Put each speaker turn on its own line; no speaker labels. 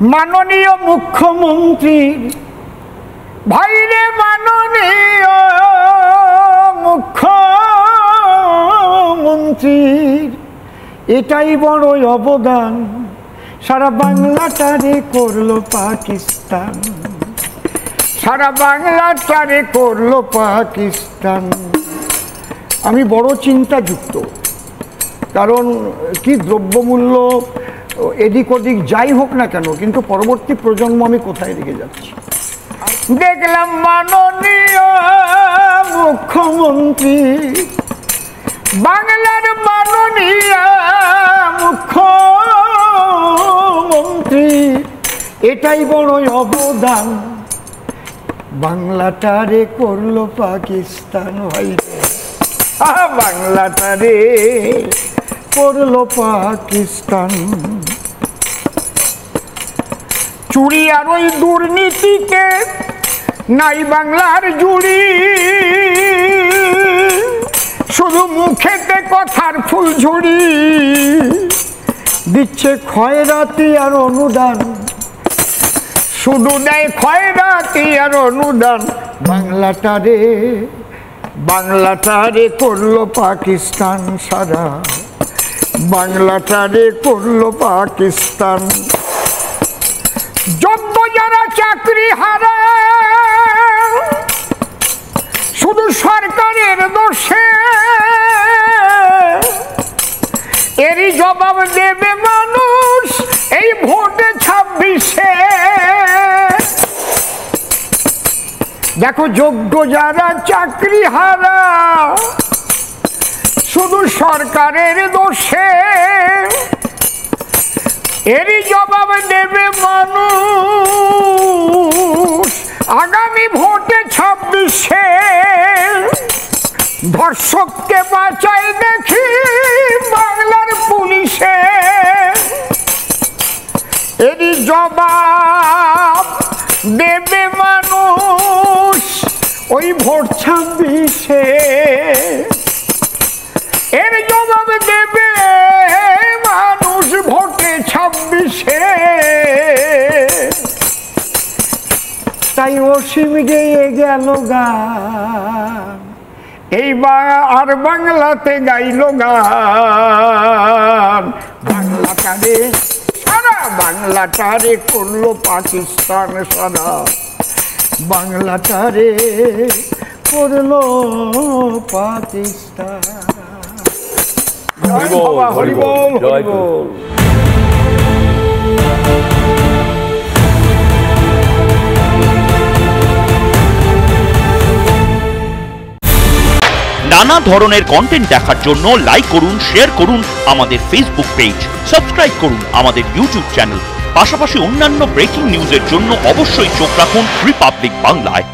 মাননীয় মুখ্যমন্ত্রীর ভাইরে, মাননীয় মুখ্যমন্ত্রীর এটাই বড় অবদান, সারা বাংলাটারে করলো পাকিস্তান, সারা বাংলাটারে করলো পাকিস্তান। আমি বড় চিন্তাযুক্ত, কারণ কি দ্রব্যমূল্য এদিক ওদিক যাই হোক না কেন, কিন্তু পরবর্তী প্রজন্ম আমি কোথায় রেখে যাচ্ছি। দেখলাম মাননীয় মুখ্যমন্ত্রী, বাংলার মাননীয় মুখ্যমন্ত্রী এটাই বড় অবদান, বাংলাটারে করলো পাকিস্তান। ভাই বাংলাটারে করলো পাকিস্তান। চুরি আর ওই দুর্নীতিতে নাই বাংলার জুড়ি, শুধু মুখেতে কথার ফুলঝুরি, দিচ্ছে খয়রাতি আর অনুদান, শুধু দেয় খয়রাতি আর অনুদান। বাংলাটারে বাংলাটারে করলো পাকিস্তান, সারা বাংলাটারে করলো পাকিস্তান। যোগ্য যারা চাকরি হারা শুধু সরকারের দোষে, এরই জবাব দেবে মানুষ এই ভোটে 26-এ। দেখো, যোগ্য যারা চাকরি হারা শুধু সরকারের দোষে, এরই জবাব দেবে মানুষ আগামী ভোটে 26-এ। ধর্ষককে বাঁচাই দেখি বাংলার পুলিশে, এরই জবাব দেবে মানুষ ওই ভোট 26-এ। এর জবাব দেবে মানুষ ভোটে 26-এ। তাই অসীম গেয়ে গেল গান, এইবার আর বাংলাতে গাইল গান। বাংলাটারে সারা বাংলাটারে করলো পাকিস্তান, সারা বাংলাটারে করলো পাকিস্তান। হরি বল, হরি বল।
নানা ধরনের কন্টেন্ট দেখার জন্য লাইক করুন, শেয়ার করুন আমাদের ফেসবুক পেজ, সাবস্ক্রাইব করুন আমাদের ইউটিউব চ্যানেল। পাশাপাশি অন্যান্য ব্রেকিং নিউজের জন্য অবশ্যই চোখ রাখুন রিপাবলিক বাংলায়।